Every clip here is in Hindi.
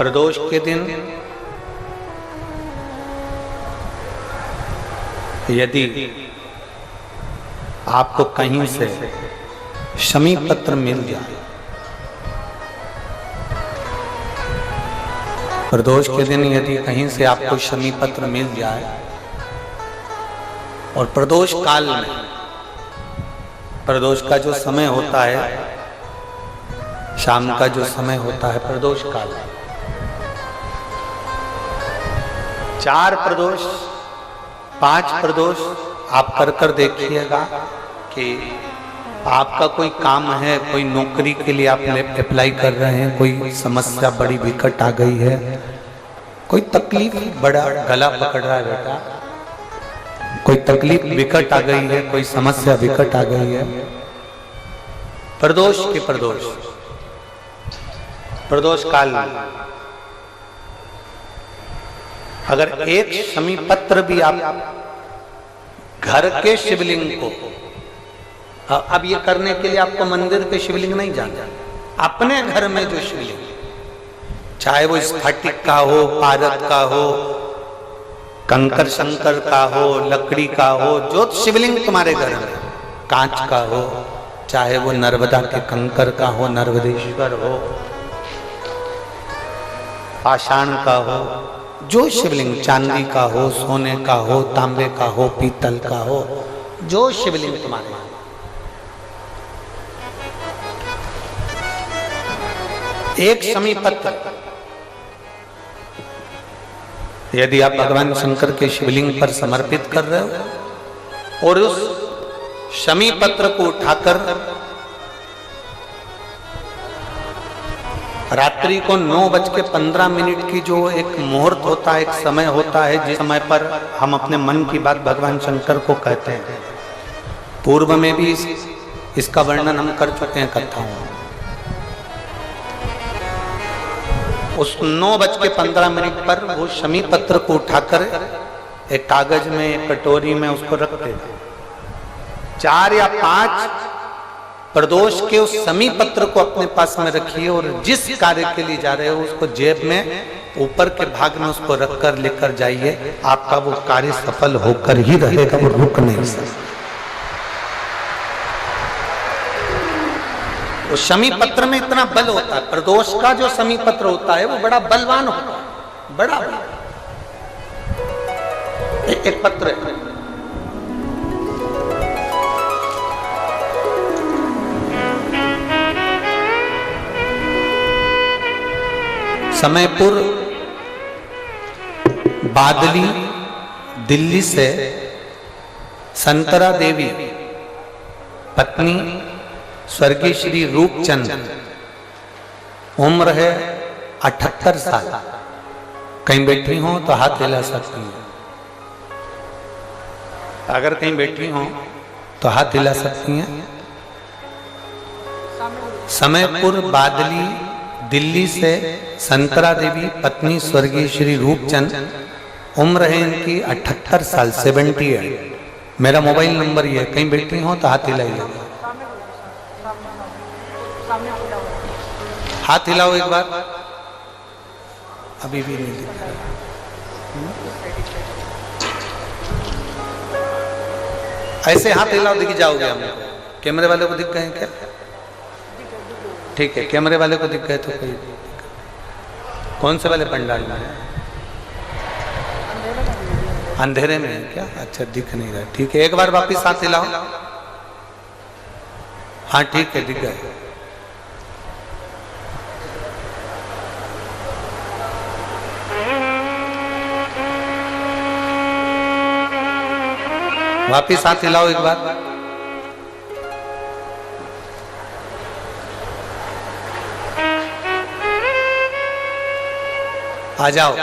प्रदोष के दिन यदि आपको कहीं से शमी पत्र मिल जाए, प्रदोष के दिन यदि कहीं से आपको शमी पत्र मिल जाए और प्रदोष काल में, प्रदोष का जो समय होता है, शाम का जो समय होता है प्रदोष काल, 4 प्रदोष 5 प्रदोष आप कर देखिएगा कि आपका कोई काम है, कोई नौकरी के लिए आप अप्लाई कर रहे हैं, कोई समस्या बड़ी विकट आ गई है, कोई तकलीफ, बड़ा गला पकड़ रहा है बेटा, कोई तकलीफ विकट आ गई है, कोई समस्या विकट आ गई है, प्रदोष के प्रदोष काल में अगर एक शमी पत्र भी आप घर के शिवलिंग को, अब ये करने के लिए आपको मंदिर के शिवलिंग नहीं जाना, अपने घर में जो शिवलिंग, चाहे वो स्फटिक का हो, पारद का हो, कंकर शंकर का हो, लकड़ी का हो, जो शिवलिंग तुम्हारे घर में, कांच का हो, चाहे वो नर्मदा के कंकर का हो, नर्मदेश्वर हो, पाषाण का हो, जो शिवलिंग, चांदी का हो, सोने का हो, तांबे का हो, पीतल का हो, जो शिवलिंग तुम्हारे, एक शमी पत्र यदि आप भगवान शंकर के शिवलिंग पर समर्पित कर रहे हो और उस शमी पत्र को उठाकर रात्रि को 9:15 की जो एक मुहूर्त होता है, एक समय होता है, जिस समय पर हम अपने मन की बात भगवान शंकर को कहते हैं, पूर्व में भी इसका वर्णन हम कर चुके हैं कथाओं में। उस 9:15 पर वो शमी पत्र को उठाकर एक कागज में, एक कटोरी में उसको रखते हैं। 4 या 5 प्रदोष के उस शमी पत्र को अपने पास में रखिए और जिस कार्य के लिए जा रहे हो उसको जेब में ऊपर के भाग में उसको रखकर लेकर जाइए, आपका वो कार्य सफल होकर ही रहेगा, वो रुक नहीं सकता। वो शमी पत्र में इतना बल होता है, प्रदोष का जो शमी पत्र होता है वो बड़ा बलवान होता है, बड़ा एक पत्र है। समयपुर बादली दिल्ली से संतरा देवी पत्नी स्वर्गीय श्री रूपचंद, उम्र है 78 साल। कहीं बैठी हो तो हाथ हिला सकती हैं, अगर कहीं बैठी हो तो हाथ हिला सकती हैं। समयपुर बादली दिल्ली से संतरा देवी पत्नी स्वर्गीय श्री रूपचंद, उम्र है इनकी 78 साल, 78। मेरा मोबाइल नंबर ये, कहीं बैठी हो तो हाथ हिलाइए, हाथ हिलाओ एक बार, अभी भी नहीं दिख रहा। ऐसे हाथ हिलाओ, दिख जाओगे हम। कैमरे वाले को दिख गए क्या? ठीक है, कैमरे वाले को दिख गए तो कोई। कौन से वाले पंडाल में? अंधेरे में है क्या? अच्छा, दिख नहीं रहा। ठीक है, एक बार वापिस हाथ हिलाओ। हाँ ठीक है, दिख गए। वापिस हाथ हिलाओ एक बार। आ जाओ,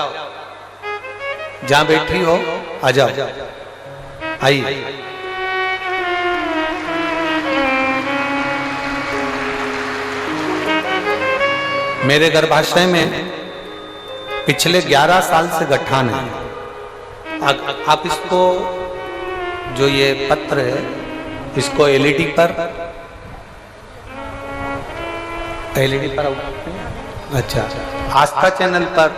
जहां बैठी हो आ जाओ, आइए। मेरे गर्भाशय में पिछले 11 साल से गठान है। आप इसको, जो ये पत्र है, इसको एलईडी पर अच्छा आस्था चैनल पर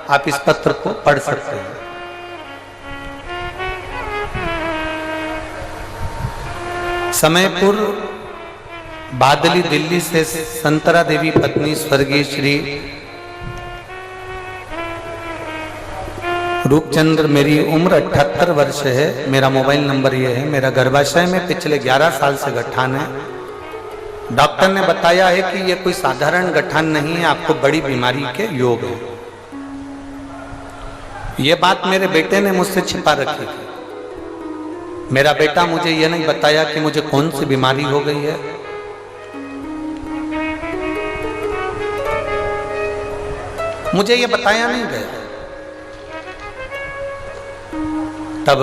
आप इस पत्र को पढ़ सकते हैं। समय पूर्व बादली दिल्ली से संतरा देवी पत्नी स्वर्गीय श्री रूपचंद्र, मेरी उम्र 78 वर्ष है, मेरा मोबाइल नंबर ये है, मेरा गर्भाशय में पिछले 11 साल से गठान है। डॉक्टर ने बताया है कि ये कोई साधारण गठान नहीं है, आपको बड़ी बीमारी के योग है। ये बात मेरे बेटे ने मुझसे छिपा रखी थी। मेरा बेटा मुझे ये नहीं बताया कि मुझे कौन सी बीमारी हो गई है। मुझे ये बताया नहीं गया। तब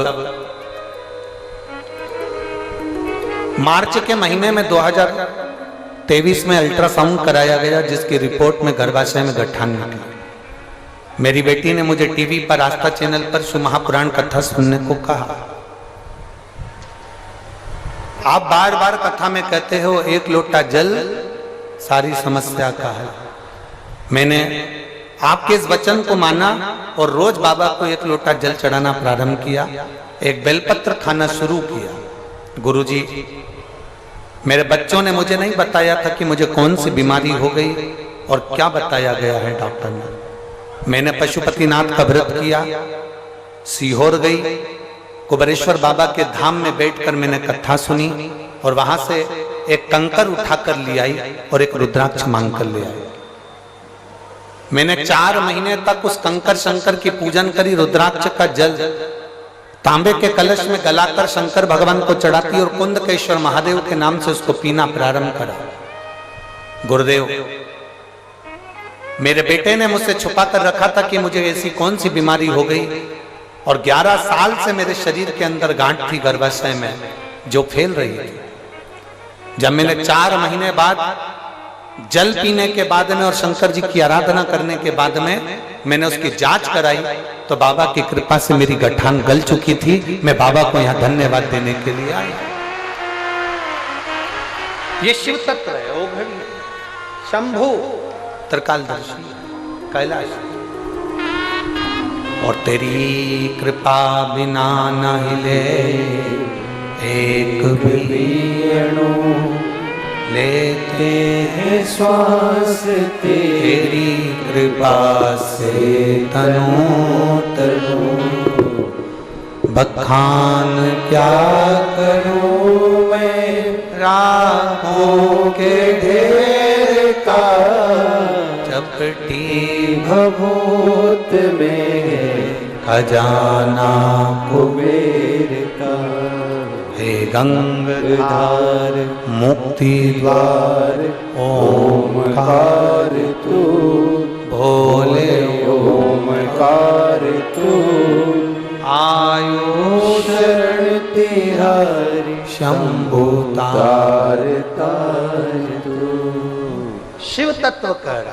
मार्च के महीने में 2023 में अल्ट्रासाउंड कराया गया, जिसकी रिपोर्ट में गर्भाशय में गठान निकला। मेरी बेटी ने मुझे टीवी पर आस्था चैनल पर शिव महापुराण कथा सुनने को कहा। आप बार बार कथा में कहते हो 1 लोटा जल सारी समस्या का है। मैंने आपके इस वचन को माना और रोज बाबा को 1 लोटा जल चढ़ाना प्रारंभ किया, एक बेलपत्र खाना शुरू किया। गुरुजी, मेरे बच्चों ने मुझे नहीं बताया था कि मुझे कौन सी बीमारी हो गई और क्या बताया गया है डॉक्टर ने। मैंने पशुपतिनाथ का व्रत किया, सीहोर गई, कुबेरेश्वर बाबा के धाम में बैठकर मैंने कथा सुनी और वहां से एक कंकर उठाकर ले आई और एक रुद्राक्ष मांग कर ले आई। मैंने 4 महीने तक उस कंकर शंकर की पूजन करी। रुद्राक्ष का जल तांबे के कलश में गलाकर शंकर भगवान को चढ़ाती और कुंदकेश्वर महादेव के नाम से उसको पीना प्रारंभ करा। गुरुदेव, मेरे बेटे ने मुझसे छुपा कर रखा था कि मुझे ऐसी कौन सी बीमारी हो गई और 11 साल से मेरे शरीर के अंदर गांठ थी गर्भाशय में जो फैल रही थी। जब मैंने 4 महीने बाद जल पीने के बाद में और शंकर जी की आराधना करने के बाद में मैंने उसकी जांच कराई तो बाबा की कृपा से मेरी गठान गल चुकी थी। मैं बाबा को यहाँ धन्यवाद देने के लिए आया। ये शिव तत्व है, ओ घड़ी शंभु त्रिकालदर्शी कैलाश। और तेरी कृपा बिना न हिले एक भी अणु, लेते हैं श्वास तेरी कृपा से तनो तनो। बखान क्या करूं मैं राहों के ढेर का, चपटी भभूत में खजाना कुबेर का। हे गंगाधार मुक्ति द्वार ओमकार तू, भोले ओमकार तू। आयु शरण तिहारी शंभु तार तार तू। शिव तत्व कर